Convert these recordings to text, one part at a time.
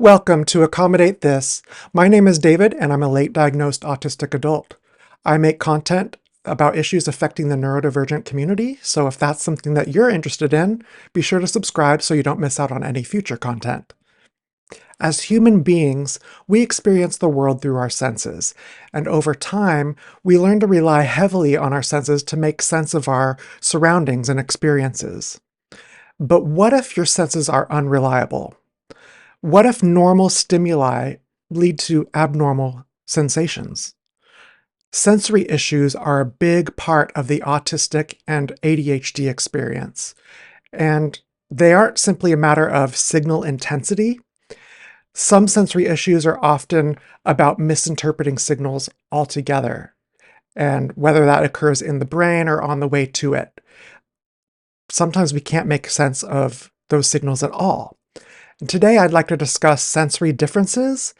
Welcome to Accommodate This. My name is David, and I'm a late diagnosed autistic adult. I make content about issues affecting the neurodivergent community, so if that's something that you're interested in, be sure to subscribe so you don't miss out on any future content. As human beings, we experience the world through our senses, and over time, we learn to rely heavily on our senses to make sense of our surroundings and experiences. But what if your senses are unreliable? What if normal stimuli lead to abnormal sensations? Sensory issues are a big part of the autistic and ADHD experience, and they aren't simply a matter of signal intensity. Some sensory issues are often about misinterpreting signals altogether, and whether that occurs in the brain or on the way to it. Sometimes we can't make sense of those signals at all. And today I'd like to discuss sensory differences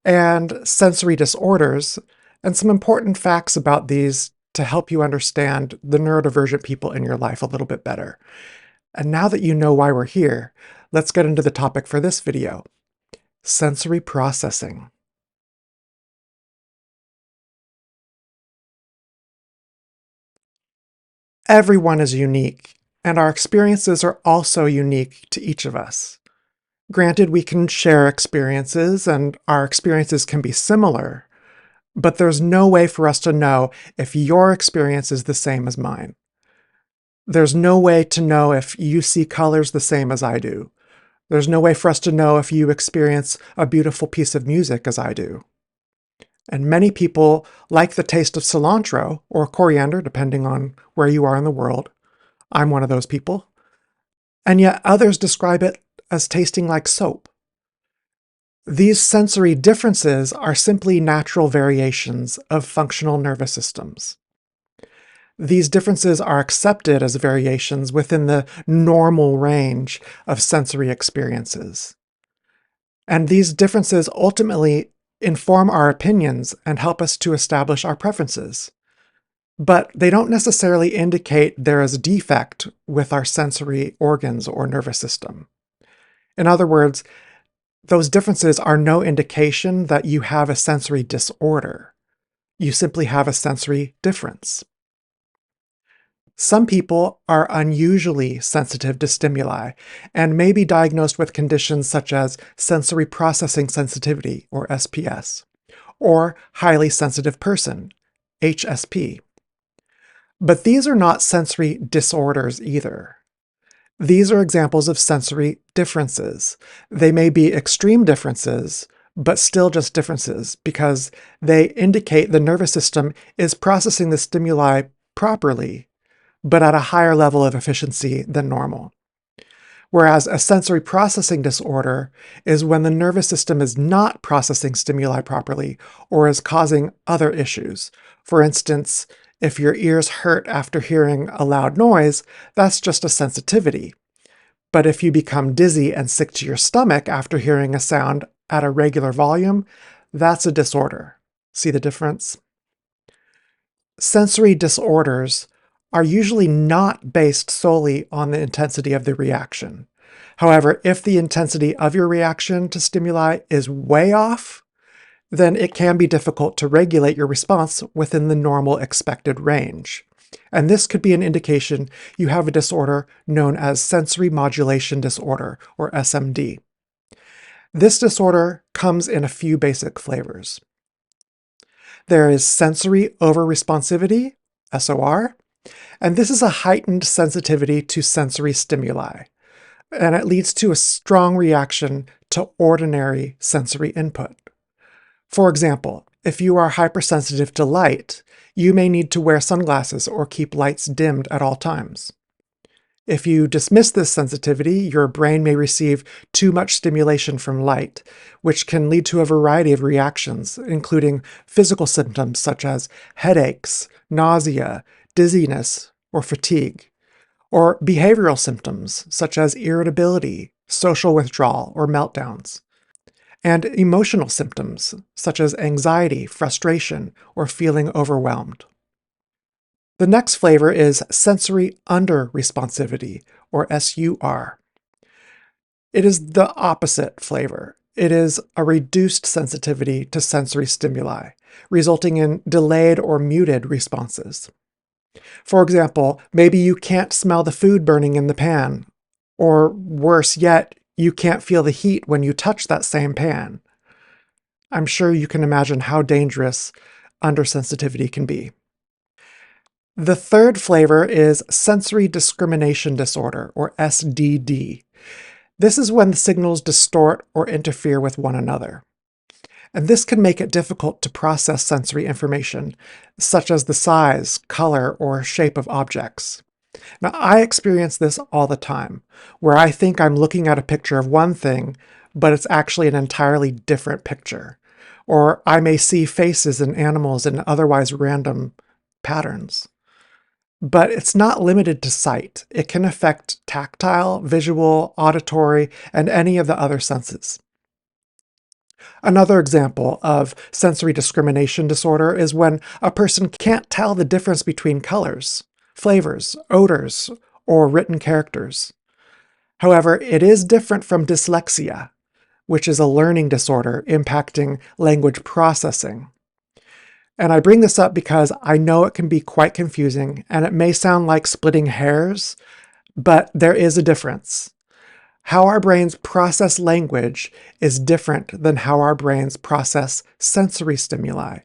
and sensory disorders, and some important facts about these to help you understand the neurodivergent people in your life a little bit better. And now that you know why we're here, let's get into the topic for this video: sensory processing. Everyone is unique, and our experiences are also unique to each of us. Granted, we can share experiences, and our experiences can be similar, but there's no way for us to know if your experience is the same as mine. There's no way to know if you see colors the same as I do. There's no way for us to know if you experience a beautiful piece of music as I do. And many people like the taste of cilantro or coriander, depending on where you are in the world. I'm one of those people. And yet others describe it as tasting like soap. These sensory differences are simply natural variations of functional nervous systems. These differences are accepted as variations within the normal range of sensory experiences. And these differences ultimately inform our opinions and help us to establish our preferences. But they don't necessarily indicate there is a defect with our sensory organs or nervous system. In other words, those differences are no indication that you have a sensory disorder. You simply have a sensory difference. Some people are unusually sensitive to stimuli and may be diagnosed with conditions such as sensory processing sensitivity, or SPS, or highly sensitive person, HSP. But these are not sensory disorders either. These are examples of sensory differences. They may be extreme differences, but still just differences because they indicate the nervous system is processing the stimuli properly, but at a higher level of efficiency than normal. Whereas a sensory processing disorder is when the nervous system is not processing stimuli properly or is causing other issues. For instance, if your ears hurt after hearing a loud noise, that's just a sensitivity. But if you become dizzy and sick to your stomach after hearing a sound at a regular volume, that's a disorder. See the difference? Sensory disorders are usually not based solely on the intensity of the reaction. However, if the intensity of your reaction to stimuli is way off, then it can be difficult to regulate your response within the normal expected range. And this could be an indication you have a disorder known as sensory modulation disorder, or SMD. This disorder comes in a few basic flavors. There is sensory overresponsivity, SOR, and this is a heightened sensitivity to sensory stimuli, and it leads to a strong reaction to ordinary sensory input. For example, if you are hypersensitive to light, you may need to wear sunglasses or keep lights dimmed at all times. If you dismiss this sensitivity, your brain may receive too much stimulation from light, which can lead to a variety of reactions, including physical symptoms such as headaches, nausea, dizziness, or fatigue, or behavioral symptoms such as irritability, social withdrawal, or meltdowns, and emotional symptoms such as anxiety, frustration, or feeling overwhelmed. The next flavor is sensory under-responsivity, or SUR. It is the opposite flavor. It is a reduced sensitivity to sensory stimuli, resulting in delayed or muted responses. For example, maybe you can't smell the food burning in the pan, or worse yet, you can't feel the heat when you touch that same pan. I'm sure you can imagine how dangerous undersensitivity can be. The third flavor is sensory discrimination disorder, or SDD. This is when the signals distort or interfere with one another. And this can make it difficult to process sensory information, such as the size, color, or shape of objects. Now, I experience this all the time, where I think I'm looking at a picture of one thing, but it's actually an entirely different picture. Or I may see faces and animals in otherwise random patterns. But it's not limited to sight. It can affect tactile, visual, auditory, and any of the other senses. Another example of sensory discrimination disorder is when a person can't tell the difference between colors, flavors, odors, or written characters. However, it is different from dyslexia, which is a learning disorder impacting language processing. And I bring this up because I know it can be quite confusing and it may sound like splitting hairs, but there is a difference. How our brains process language is different than how our brains process sensory stimuli.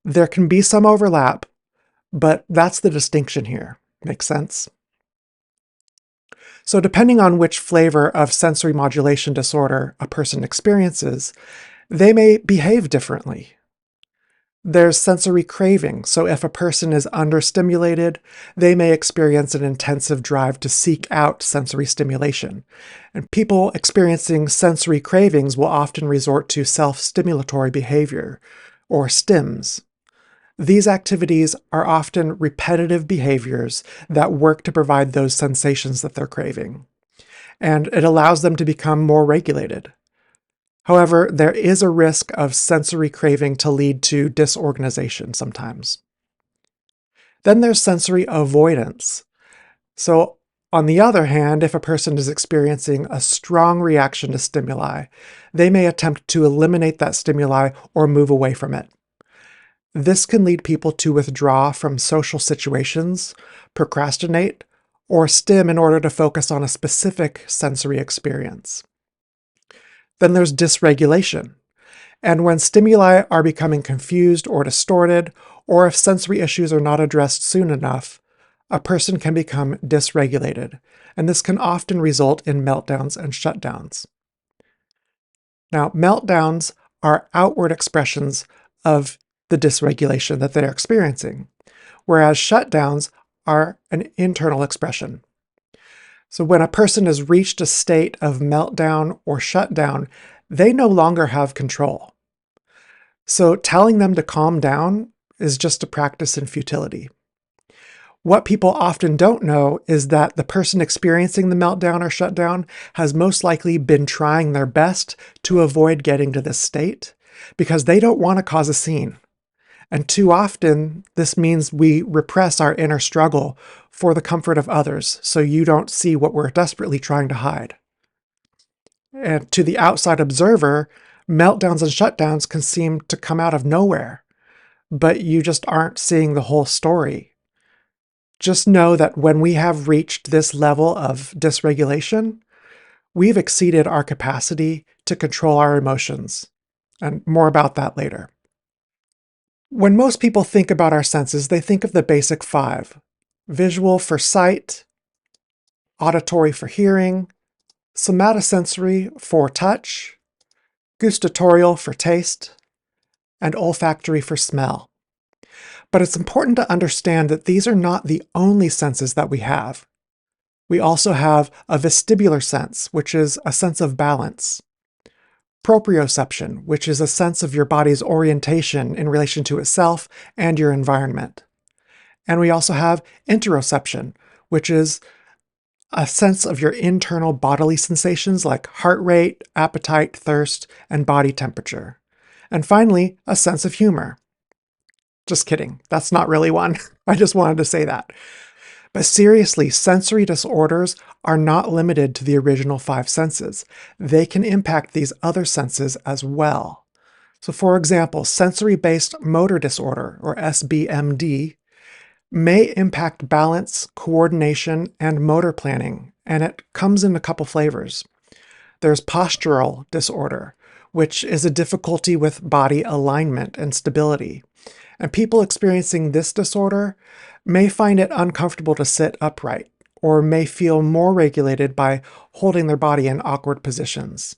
There can be some overlap, but that's the distinction here. Makes sense? So depending on which flavor of sensory modulation disorder a person experiences, they may behave differently. There's sensory craving, so if a person is understimulated, they may experience an intensive drive to seek out sensory stimulation. And people experiencing sensory cravings will often resort to self-stimulatory behavior, or stims. These activities are often repetitive behaviors that work to provide those sensations that they're craving. And it allows them to become more regulated. However, there is a risk of sensory craving to lead to disorganization sometimes. Then there's sensory avoidance. So, on the other hand, if a person is experiencing a strong reaction to stimuli, they may attempt to eliminate that stimuli or move away from it. This can lead people to withdraw from social situations, procrastinate, or stim in order to focus on a specific sensory experience. Then there's dysregulation. And when stimuli are becoming confused or distorted, or if sensory issues are not addressed soon enough, a person can become dysregulated, and this can often result in meltdowns and shutdowns. Now, meltdowns are outward expressions of the dysregulation that they're experiencing, whereas shutdowns are an internal expression. So when a person has reached a state of meltdown or shutdown, they no longer have control. So telling them to calm down is just a practice in futility. What people often don't know is that the person experiencing the meltdown or shutdown has most likely been trying their best to avoid getting to this state because they don't want to cause a scene. And too often, this means we repress our inner struggle for the comfort of others, so you don't see what we're desperately trying to hide. And to the outside observer, meltdowns and shutdowns can seem to come out of nowhere, but you just aren't seeing the whole story. Just know that when we have reached this level of dysregulation, we've exceeded our capacity to control our emotions. And more about that later. When most people think about our senses, they think of the basic five: visual for sight, auditory for hearing, somatosensory for touch, gustatorial for taste, and olfactory for smell. But it's important to understand that these are not the only senses that we have. We also have a vestibular sense, which is a sense of balance. Proprioception, which is a sense of your body's orientation in relation to itself and your environment. And we also have interoception, which is a sense of your internal bodily sensations like heart rate, appetite, thirst, and body temperature. And finally, a sense of humor. Just kidding, that's not really one. I just wanted to say that. But seriously, sensory disorders are not limited to the original five senses. They can impact these other senses as well. So for example, sensory-based motor disorder, or SBMD, may impact balance, coordination, and motor planning, and it comes in a couple flavors. There's postural disorder, which is a difficulty with body alignment and stability. And people experiencing this disorder may find it uncomfortable to sit upright, or may feel more regulated by holding their body in awkward positions.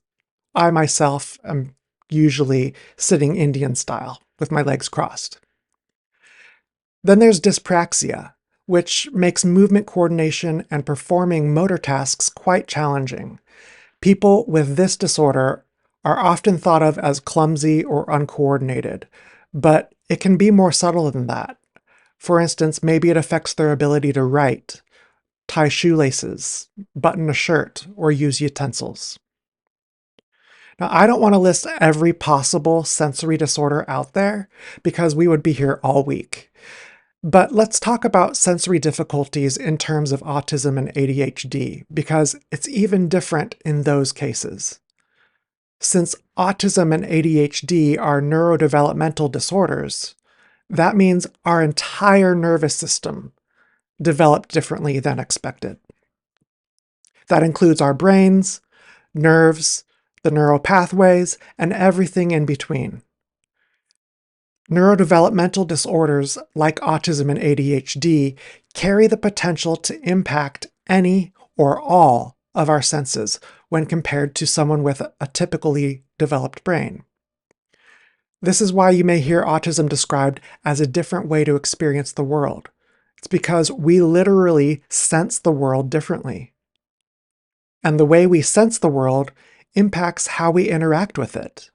I myself am usually sitting Indian style, with my legs crossed. Then there's dyspraxia, which makes movement coordination and performing motor tasks quite challenging. People with this disorder are often thought of as clumsy or uncoordinated, but it can be more subtle than that. For instance, maybe it affects their ability to write, tie shoelaces, button a shirt, or use utensils. Now, I don't want to list every possible sensory disorder out there because we would be here all week. But let's talk about sensory difficulties in terms of autism and ADHD, because it's even different in those cases. Since autism and ADHD are neurodevelopmental disorders, that means our entire nervous system developed differently than expected. That includes our brains, nerves, the neural pathways, and everything in between. Neurodevelopmental disorders like autism and ADHD carry the potential to impact any or all of our senses when compared to someone with a typically developed brain. This is why you may hear autism described as a different way to experience the world. It's because we literally sense the world differently. And the way we sense the world impacts how we interact with it.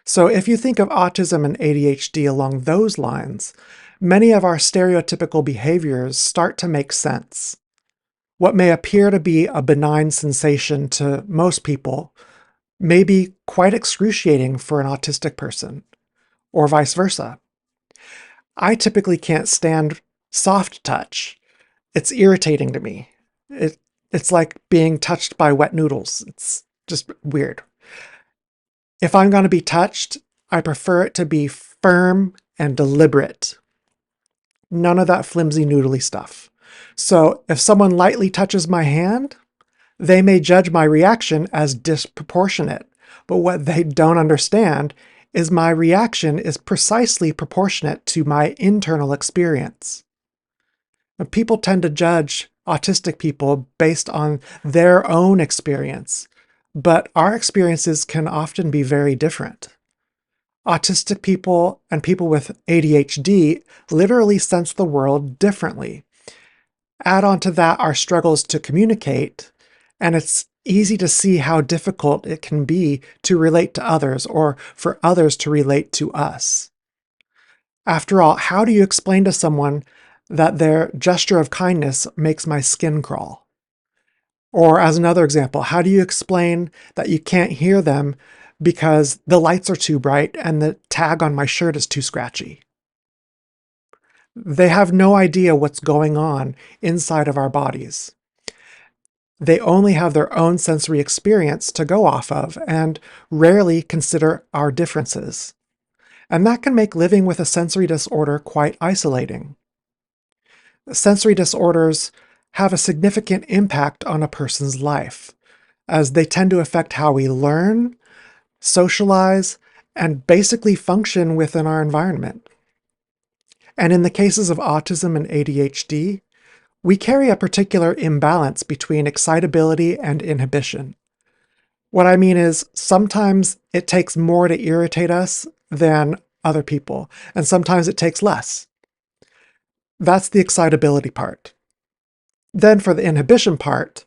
So if you think of autism and ADHD along those lines, many of our stereotypical behaviors start to make sense. What may appear to be a benign sensation to most people may be quite excruciating for an autistic person, or vice versa. I typically can't stand soft touch. It's irritating to me. It's like being touched by wet noodles. It's just weird. If I'm going to be touched, I prefer it to be firm and deliberate. None of that flimsy noodly stuff. So if someone lightly touches my hand, they may judge my reaction as disproportionate. But what they don't understand is my reaction is precisely proportionate to my internal experience. And people tend to judge autistic people based on their own experience, but our experiences can often be very different. Autistic people and people with ADHD literally sense the world differently. Add on to that our struggles to communicate, and it's easy to see how difficult it can be to relate to others or for others to relate to us. After all, how do you explain to someone that their gesture of kindness makes my skin crawl? Or as another example, how do you explain that you can't hear them because the lights are too bright and the tag on my shirt is too scratchy? They have no idea what's going on inside of our bodies. They only have their own sensory experience to go off of and rarely consider our differences. And that can make living with a sensory disorder quite isolating. Sensory disorders have a significant impact on a person's life, as they tend to affect how we learn, socialize, and basically function within our environment. And in the cases of autism and ADHD, we carry a particular imbalance between excitability and inhibition. What I mean is, sometimes it takes more to irritate us than other people, and sometimes it takes less. That's the excitability part. Then for the inhibition part,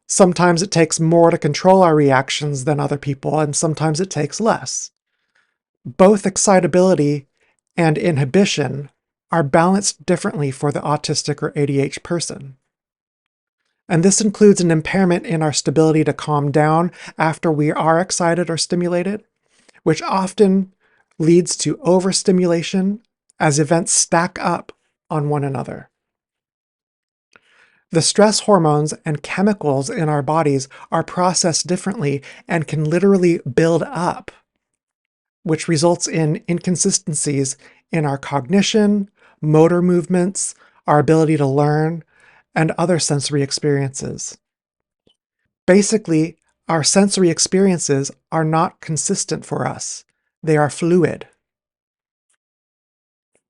sometimes it takes more to control our reactions than other people, and sometimes it takes less. Both excitability and inhibition are balanced differently for the autistic or ADHD person. And this includes an impairment in our stability to calm down after we are excited or stimulated, which often leads to overstimulation as events stack up on one another. The stress hormones and chemicals in our bodies are processed differently and can literally build up, which results in inconsistencies in our cognition, motor movements, our ability to learn, and other sensory experiences. Basically, our sensory experiences are not consistent for us. They are fluid.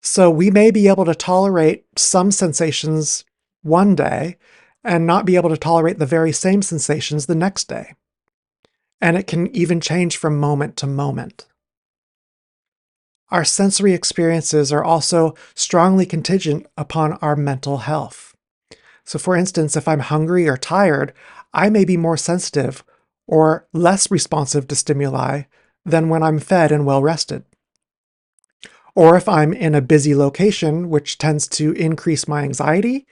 So we may be able to tolerate some sensations one day and not be able to tolerate the very same sensations the next day. And it can even change from moment to moment. Our sensory experiences are also strongly contingent upon our mental health. So for instance, if I'm hungry or tired, I may be more sensitive or less responsive to stimuli than when I'm fed and well rested. Or if I'm in a busy location, which tends to increase my anxiety,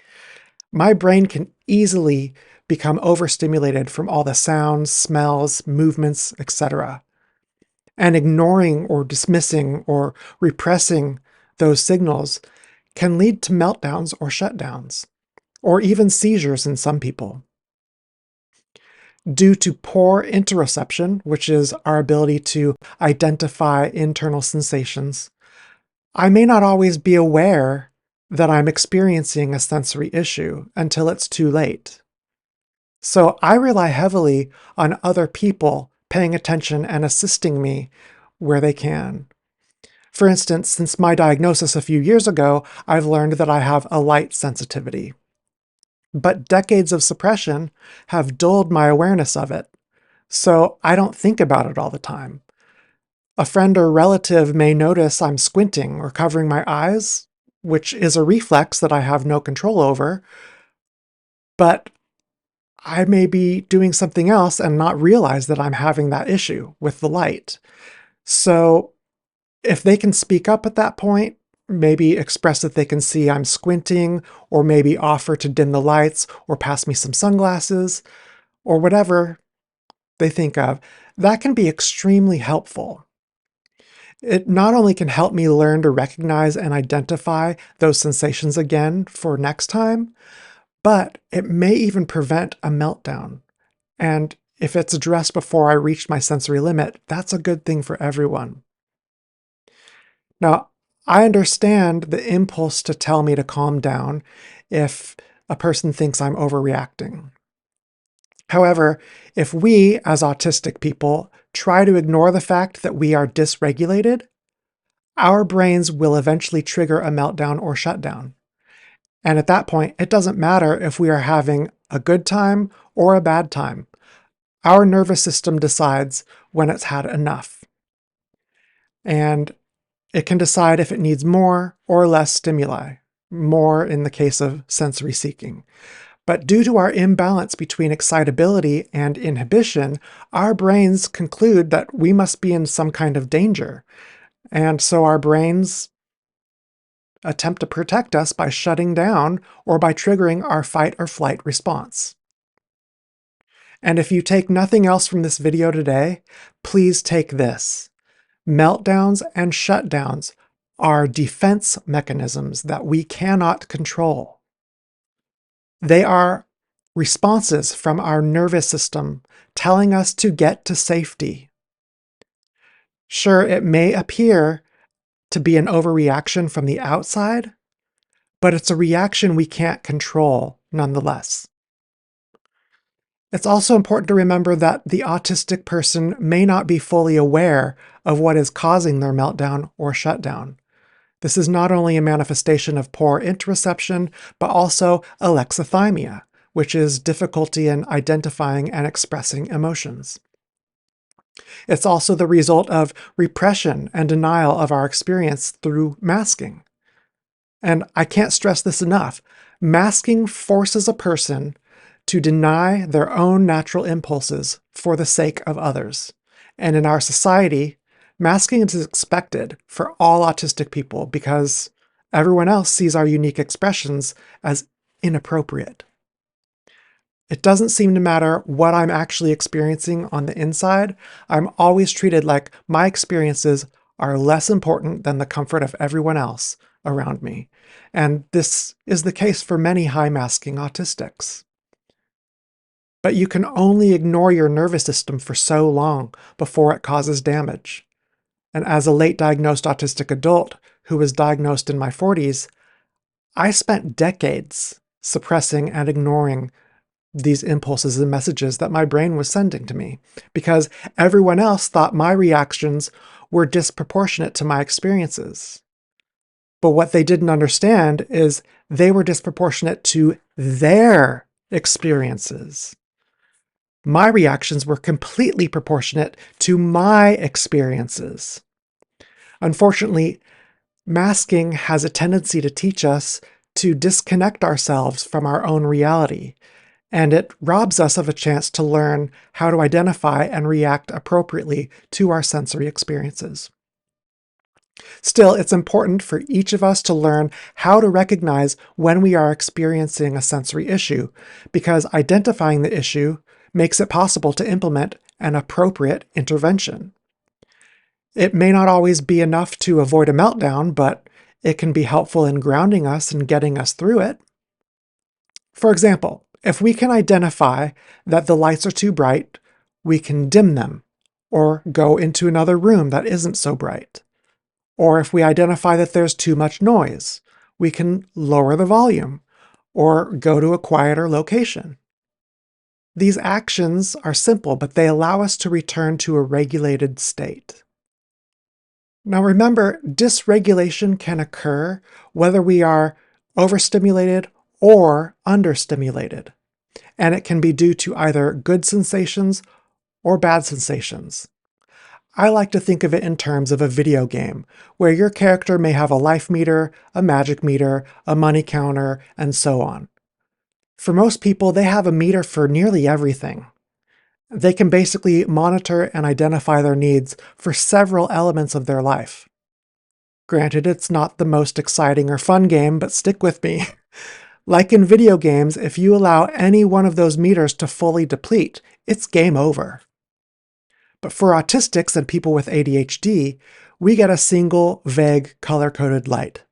my brain can easily become overstimulated from all the sounds, smells, movements, etc. And ignoring or dismissing or repressing those signals can lead to meltdowns or shutdowns, or even seizures in some people. Due to poor interoception, which is our ability to identify internal sensations, I may not always be aware that I'm experiencing a sensory issue until it's too late. So I rely heavily on other people paying attention and assisting me where they can. For instance, since my diagnosis a few years ago, I've learned that I have a light sensitivity. But decades of suppression have dulled my awareness of it, so I don't think about it all the time. A friend or relative may notice I'm squinting or covering my eyes, which is a reflex that I have no control over, but I may be doing something else and not realize that I'm having that issue with the light. So if they can speak up at that point, maybe express that they can see I'm squinting, or maybe offer to dim the lights or pass me some sunglasses, or whatever they think of, that can be extremely helpful. It not only can help me learn to recognize and identify those sensations again for next time, but it may even prevent a meltdown. And if it's addressed before I reach my sensory limit, that's a good thing for everyone. Now, I understand the impulse to tell me to calm down if a person thinks I'm overreacting. However, if we, as autistic people, try to ignore the fact that we are dysregulated, our brains will eventually trigger a meltdown or shutdown. And at that point, it doesn't matter if we are having a good time or a bad time. Our nervous system decides when it's had enough. And it can decide if it needs more or less stimuli, more in the case of sensory seeking. But due to our imbalance between excitability and inhibition, our brains conclude that we must be in some kind of danger. And so our brains attempt to protect us by shutting down or by triggering our fight or flight response. And if you take nothing else from this video today, please take this. Meltdowns and shutdowns are defense mechanisms that we cannot control. They are responses from our nervous system telling us to get to safety. Sure, it may appear to be an overreaction from the outside, but it's a reaction we can't control nonetheless. It's also important to remember that the autistic person may not be fully aware of what is causing their meltdown or shutdown. This is not only a manifestation of poor interoception, but also alexithymia, which is difficulty in identifying and expressing emotions. It's also the result of repression and denial of our experience through masking. And I can't stress this enough. Masking forces a person to deny their own natural impulses for the sake of others. And in our society, masking is expected for all autistic people because everyone else sees our unique expressions as inappropriate. It doesn't seem to matter what I'm actually experiencing on the inside. I'm always treated like my experiences are less important than the comfort of everyone else, around me. And this is the case for many high-masking autistics. But you can only ignore your nervous system for so long before it causes damage. And as a late diagnosed autistic adult who was diagnosed in my 40s, I spent decades suppressing and ignoring these impulses and messages that my brain was sending to me because everyone else thought my reactions were disproportionate to my experiences. But what they didn't understand is they were disproportionate to their experiences. My reactions were completely proportionate to my experiences. Unfortunately, masking has a tendency to teach us to disconnect ourselves from our own reality, and it robs us of a chance to learn how to identify and react appropriately to our sensory experiences. Still, it's important for each of us to learn how to recognize when we are experiencing a sensory issue, because identifying the issue makes it possible to implement an appropriate intervention. It may not always be enough to avoid a meltdown, but it can be helpful in grounding us and getting us through it. For example, if we can identify that the lights are too bright, we can dim them, or go into another room that isn't so bright. Or if we identify that there's too much noise, we can lower the volume, or go to a quieter location. These actions are simple, but they allow us to return to a regulated state. Now remember, dysregulation can occur whether we are overstimulated or understimulated, and it can be due to either good sensations or bad sensations. I like to think of it in terms of a video game, where your character may have a life meter, a magic meter, a money counter, and so on. For most people, they have a meter for nearly everything. They can basically monitor and identify their needs for several elements of their life. Granted, it's not the most exciting or fun game, but stick with me. Like in video games, if you allow any one of those meters to fully deplete, it's game over. But for autistics and people with ADHD, we get a single, vague, color-coded light.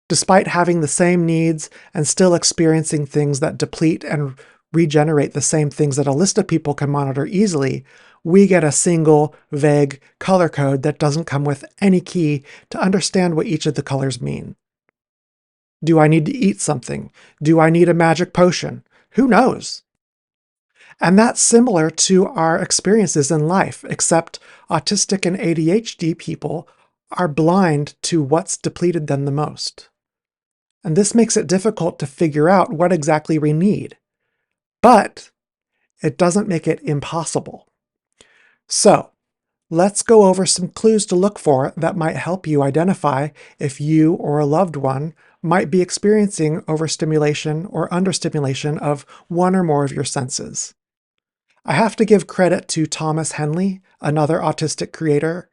Despite having the same needs and still experiencing things that deplete and regenerate the same things that a list of people can monitor easily, we get a single, vague color code that doesn't come with any key to understand what each of the colors mean. Do I need to eat something? Do I need a magic potion? Who knows? And that's similar to our experiences in life, except autistic and ADHD people are blind to what's depleted them the most. And this makes it difficult to figure out what exactly we need. But it doesn't make it impossible. So, let's go over some clues to look for that might help you identify if you or a loved one might be experiencing overstimulation or understimulation of one or more of your senses. I have to give credit to Thomas Henley, another autistic creator,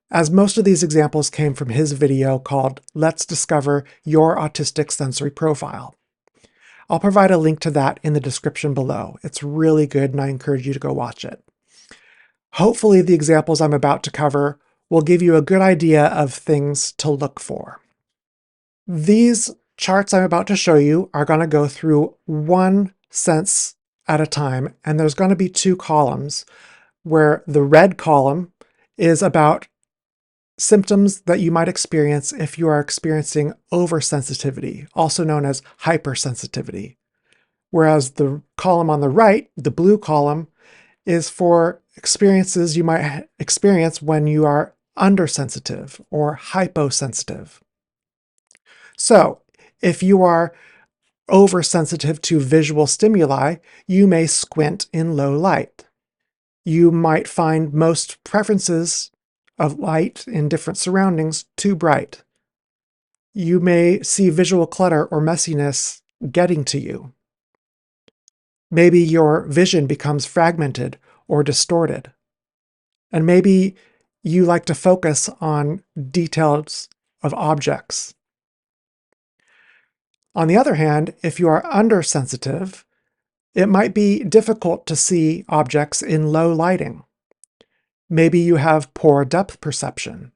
as most of these examples came from his video called Let's Discover Your Autistic Sensory Profile. I'll provide a link to that in the description below. It's really good and I encourage you to go watch it. Hopefully the examples I'm about to cover will give you a good idea of things to look for. These charts I'm about to show you are going to go through one sense at a time, and there's going to be two columns where the red column is about symptoms that you might experience if you are experiencing oversensitivity, also known as hypersensitivity. Whereas the column on the right, the blue column, is for experiences you might experience when you are undersensitive or hyposensitive. So, if you are oversensitive to visual stimuli, you may squint in low light. You might find most preferences of light in different surroundings too bright. You may see visual clutter or messiness getting to you. Maybe your vision becomes fragmented or distorted. And maybe you like to focus on details of objects. On the other hand, if you are undersensitive, it might be difficult to see objects in low lighting. Maybe you have poor depth perception.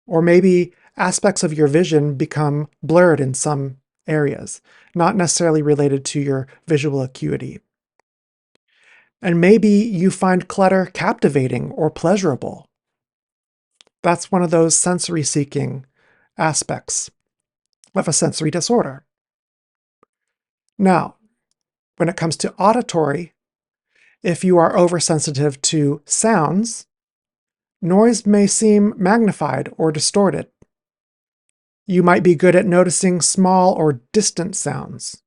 Or maybe aspects of your vision become blurred in some areas, not necessarily related to your visual acuity. And maybe you find clutter captivating or pleasurable. That's one of those sensory seeking aspects of a sensory disorder. Now, when it comes to auditory, if you are oversensitive to sounds, noise may seem magnified or distorted. You might be good at noticing small or distant sounds.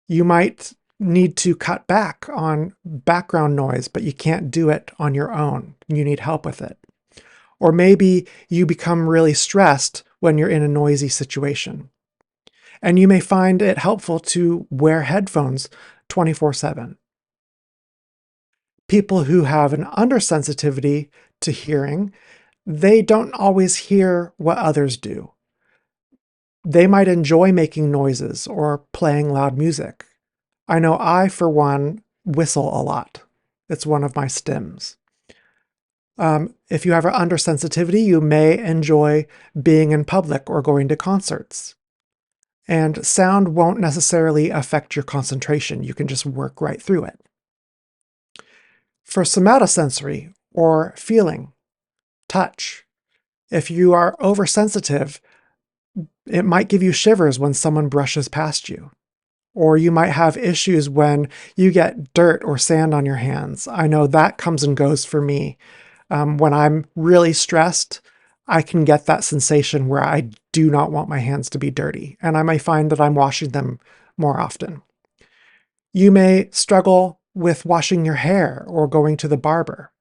You might need to cut back on background noise, but you can't do it on your own. You need help with it. Or maybe you become really stressed when you're in a noisy situation. And you may find it helpful to wear headphones 24/7. People who have an undersensitivity to hearing, they don't always hear what others do. They might enjoy making noises or playing loud music. I know I, for one, whistle a lot. It's one of my stims. If you have an undersensitivity, you may enjoy being in public or going to concerts. And sound won't necessarily affect your concentration. You can just work right through it. For somatosensory or feeling, touch, if you are oversensitive, it might give you shivers when someone brushes past you. Or you might have issues when you get dirt or sand on your hands. I know that comes and goes for me. When I'm really stressed, I can get that sensation where I do not want my hands to be dirty, and I may find that I'm washing them more often. You may struggle with washing your hair or going to the barber,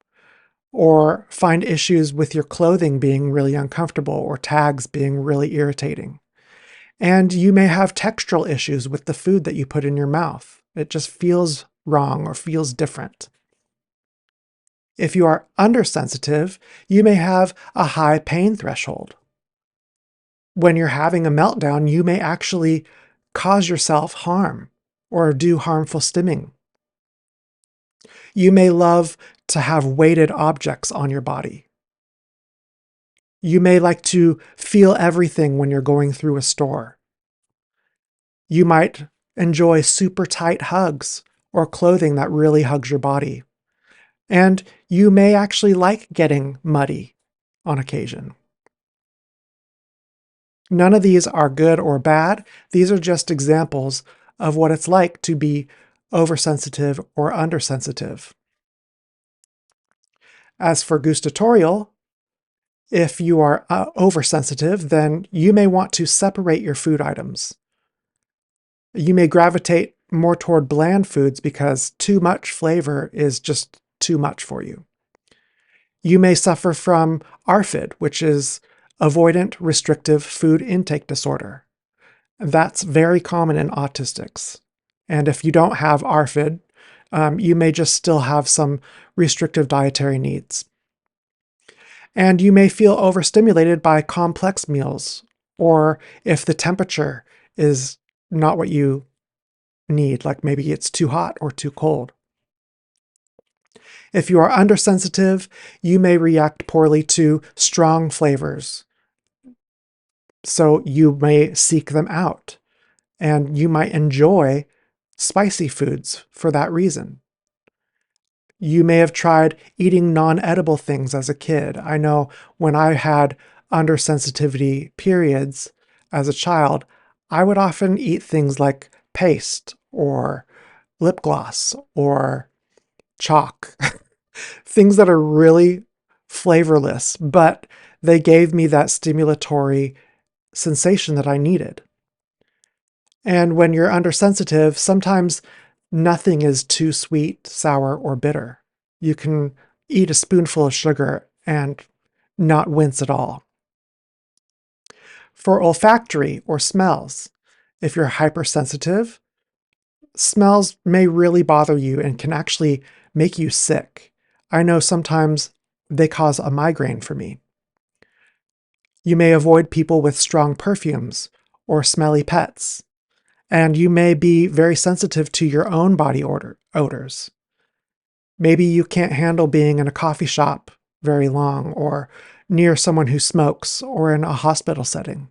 or find issues with your clothing being really uncomfortable or tags being really irritating. And you may have textural issues with the food that you put in your mouth. It just feels wrong or feels different. If you are undersensitive, you may have a high pain threshold. When you're having a meltdown, you may actually cause yourself harm or do harmful stimming. You may love to have weighted objects on your body. You may like to feel everything when you're going through a store. You might enjoy super tight hugs or clothing that really hugs your body. And you may actually like getting muddy on occasion. None of these are good or bad. These are just examples of what it's like to be oversensitive or undersensitive. As for gustatorial, if you are oversensitive, then you may want to separate your food items. You may gravitate more toward bland foods because too much flavor is just too much for you. You may suffer from ARFID, which is avoidant restrictive food intake disorder. That's very common in autistics. And if you don't have ARFID, you may just still have some restrictive dietary needs. And you may feel overstimulated by complex meals, or if the temperature is not what you need, like maybe it's too hot or too cold. If you are undersensitive, you may react poorly to strong flavors. So you may seek them out, and you might enjoy spicy foods for that reason. You may have tried eating non-edible things as a kid. I know when I had undersensitivity periods as a child, I would often eat things like paste or lip gloss or chalk, things that are really flavorless, but they gave me that stimulatory sensation that I needed. And when you're undersensitive, sometimes nothing is too sweet, sour, or bitter. You can eat a spoonful of sugar and not wince at all. For olfactory or smells, if you're hypersensitive, smells may really bother you and can actually make you sick. I know sometimes they cause a migraine for me. You may avoid people with strong perfumes or smelly pets. And you may be very sensitive to your own body odors. Maybe you can't handle being in a coffee shop very long, or near someone who smokes or in a hospital setting.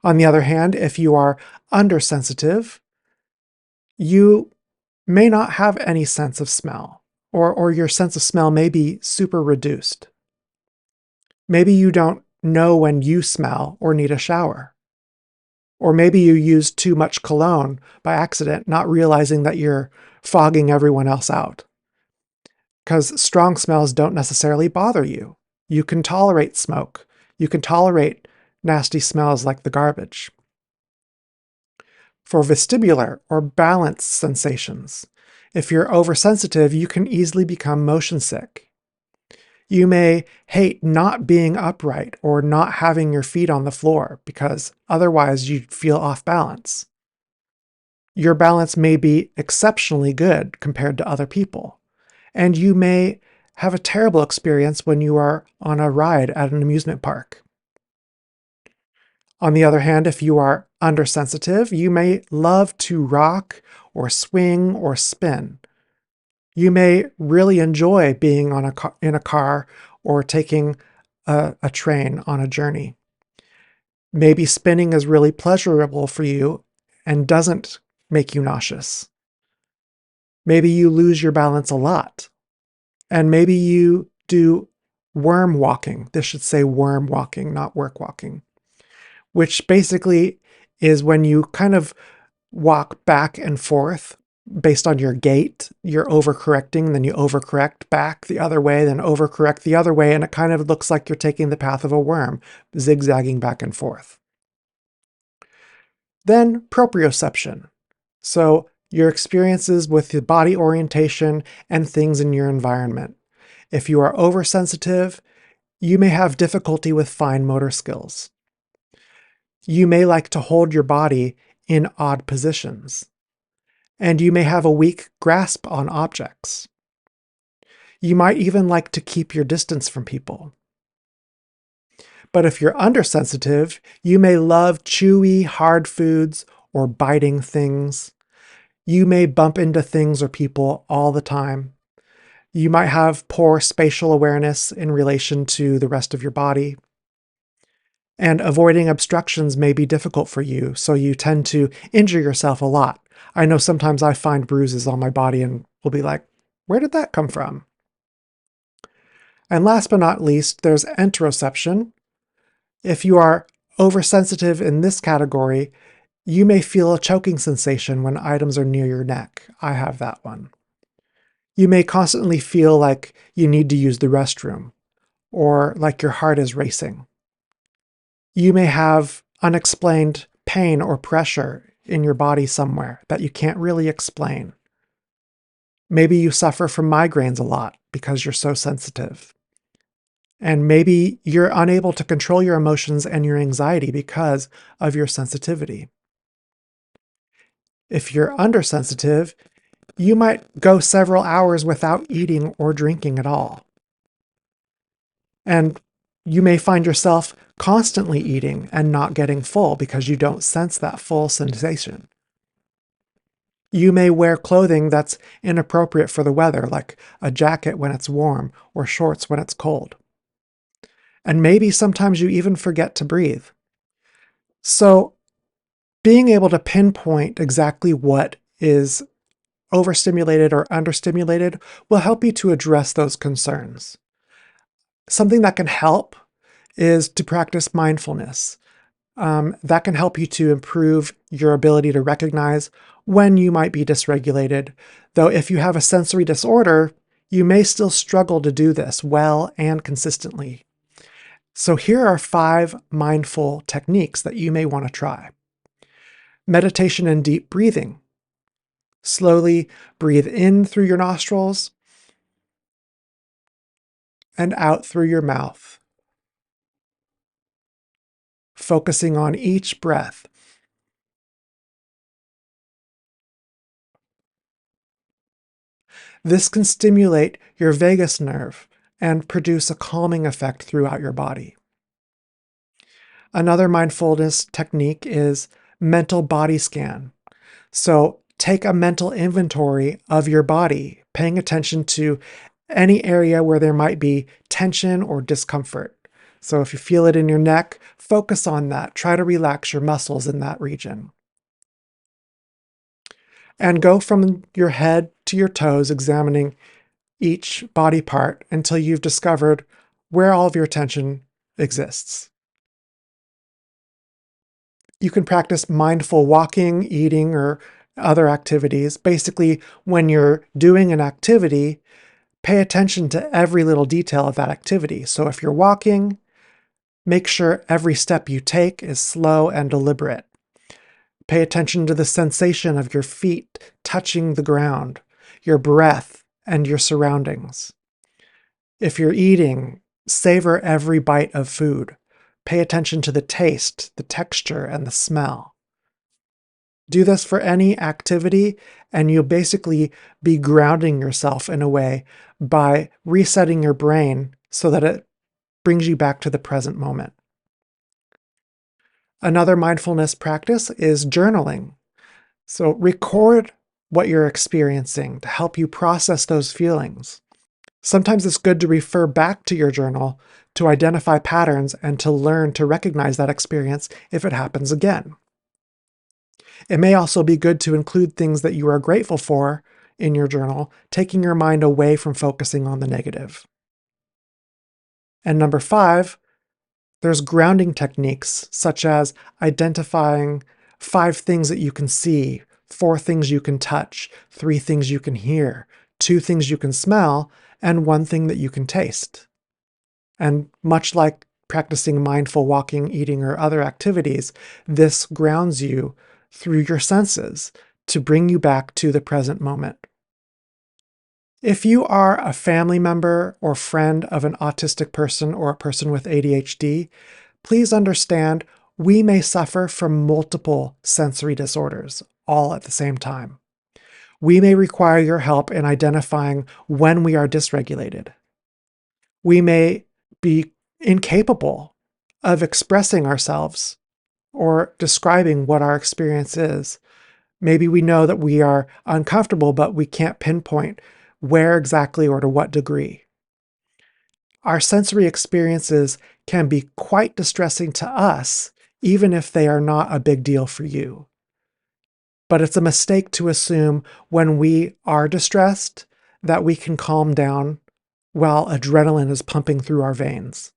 On the other hand, if you are undersensitive, you may not have any sense of smell, or your sense of smell may be super reduced. Maybe you don't know when you smell or need a shower. Or maybe you use too much cologne by accident, not realizing that you're fogging everyone else out. Because strong smells don't necessarily bother you. You can tolerate smoke. You can tolerate nasty smells like the garbage. For vestibular or balance sensations, if you're oversensitive, you can easily become motion sick. You may hate not being upright or not having your feet on the floor because otherwise you'd feel off balance. Your balance may be exceptionally good compared to other people, and you may have a terrible experience when you are on a ride at an amusement park. On the other hand, if you are undersensitive, you may love to rock or swing or spin. You may really enjoy being in a car or taking a train on a journey. Maybe spinning is really pleasurable for you and doesn't make you nauseous. Maybe you lose your balance a lot. And maybe you do worm walking. This should say worm walking, not work walking, which basically is when you kind of walk back and forth based on your gait. You're overcorrecting, then you overcorrect back the other way, then overcorrect the other way, and it kind of looks like you're taking the path of a worm, zigzagging back and forth. Then proprioception. So your experiences with the body orientation and things in your environment. If you are oversensitive, you may have difficulty with fine motor skills. You may like to hold your body in odd positions. And you may have a weak grasp on objects. You might even like to keep your distance from people. But if you're undersensitive, you may love chewy, hard foods or biting things. You may bump into things or people all the time. You might have poor spatial awareness in relation to the rest of your body. And avoiding obstructions may be difficult for you, so you tend to injure yourself a lot. I know sometimes I find bruises on my body and will be like, where did that come from? And last but not least, there's interoception. If you are oversensitive in this category, you may feel a choking sensation when items are near your neck. I have that one. You may constantly feel like you need to use the restroom, or like your heart is racing. You may have unexplained pain or pressure in your body somewhere that you can't really explain. Maybe you suffer from migraines a lot because you're so sensitive. And maybe you're unable to control your emotions and your anxiety because of your sensitivity. If you're undersensitive, you might go several hours without eating or drinking at all. And you may find yourself constantly eating and not getting full because you don't sense that full sensation. You may wear clothing that's inappropriate for the weather, like a jacket when it's warm or shorts when it's cold. And maybe sometimes you even forget to breathe. So being able to pinpoint exactly what is overstimulated or understimulated will help you to address those concerns. Something that can help is to practice mindfulness. That can help you to improve your ability to recognize when you might be dysregulated. Though if you have a sensory disorder, you may still struggle to do this well and consistently. So here are 5 mindful techniques that you may want to try. Meditation and deep breathing. Slowly breathe in through your nostrils and out through your mouth, focusing on each breath. This can stimulate your vagus nerve and produce a calming effect throughout your body. Another mindfulness technique is mental body scan. So take a mental inventory of your body, paying attention to any area where there might be tension or discomfort. So if you feel it in your neck, focus on that. Try to relax your muscles in that region. And go from your head to your toes, examining each body part until you've discovered where all of your tension exists. You can practice mindful walking, eating, or other activities. Basically, when you're doing an activity, pay attention to every little detail of that activity. So if you're walking, make sure every step you take is slow and deliberate. Pay attention to the sensation of your feet touching the ground, your breath, and your surroundings. If you're eating, savor every bite of food. Pay attention to the taste, the texture, and the smell. Do this for any activity, and you'll basically be grounding yourself in a way by resetting your brain so that it brings you back to the present moment. Another mindfulness practice is journaling. So record what you're experiencing to help you process those feelings. Sometimes it's good to refer back to your journal to identify patterns and to learn to recognize that experience if it happens again. It may also be good to include things that you are grateful for in your journal, taking your mind away from focusing on the negative. And number 5, there's grounding techniques such as identifying 5 things that you can see, 4 things you can touch, 3 things you can hear, 2 things you can smell, and 1 thing that you can taste. And much like practicing mindful walking, eating, or other activities, this grounds you through your senses to bring you back to the present moment. If you are a family member or friend of an autistic person or a person with ADHD, please understand we may suffer from multiple sensory disorders all at the same time. We may require your help in identifying when we are dysregulated. We may be incapable of expressing ourselves or describing what our experience is. Maybe we know that we are uncomfortable, but we can't pinpoint where exactly or to what degree. Our sensory experiences can be quite distressing to us, even if they are not a big deal for you. But it's a mistake to assume when we are distressed that we can calm down while adrenaline is pumping through our veins.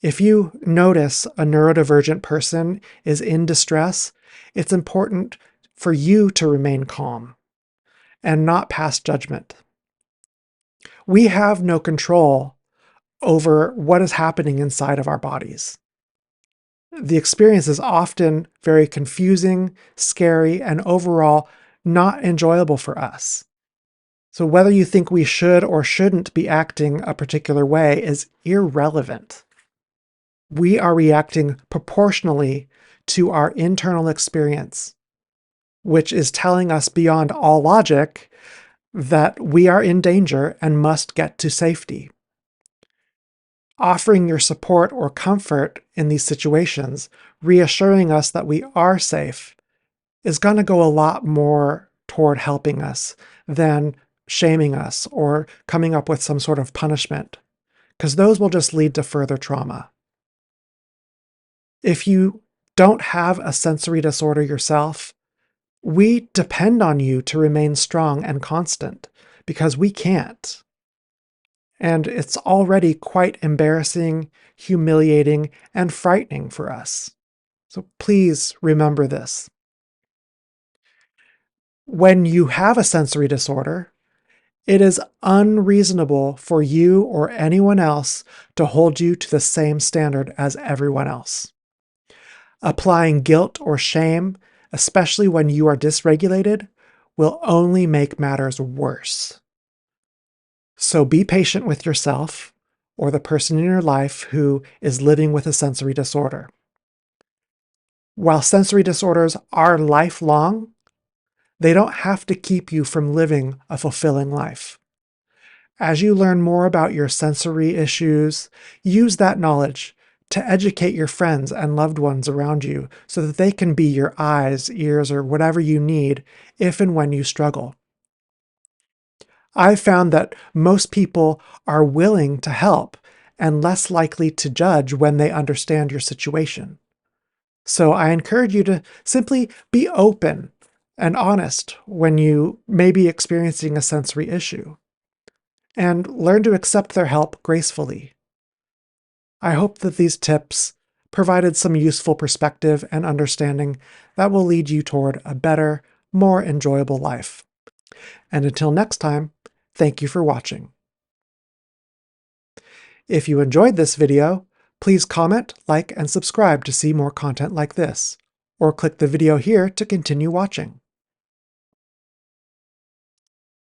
If you notice a neurodivergent person is in distress, it's important for you to remain calm and not pass judgment. We have no control over what is happening inside of our bodies. The experience is often very confusing, scary, and overall not enjoyable for us. So whether you think we should or shouldn't be acting a particular way is irrelevant. We are reacting proportionally to our internal experience, which is telling us beyond all logic that we are in danger and must get to safety. Offering your support or comfort in these situations, reassuring us that we are safe, is going to go a lot more toward helping us than shaming us or coming up with some sort of punishment, because those will just lead to further trauma. If you don't have a sensory disorder yourself, we depend on you to remain strong and constant because we can't. And it's already quite embarrassing, humiliating, and frightening for us. So please remember this. When you have a sensory disorder, it is unreasonable for you or anyone else to hold you to the same standard as everyone else. Applying guilt or shame, especially when you are dysregulated, will only make matters worse. So be patient with yourself or the person in your life who is living with a sensory disorder. While sensory disorders are lifelong, they don't have to keep you from living a fulfilling life. As you learn more about your sensory issues, use that knowledge to educate your friends and loved ones around you so that they can be your eyes, ears, or whatever you need if and when you struggle. I've found that most people are willing to help and less likely to judge when they understand your situation. So I encourage you to simply be open and honest when you may be experiencing a sensory issue, and learn to accept their help gracefully. I hope that these tips provided some useful perspective and understanding that will lead you toward a better, more enjoyable life. And until next time, thank you for watching. If you enjoyed this video, please comment, like, and subscribe to see more content like this, or click the video here to continue watching.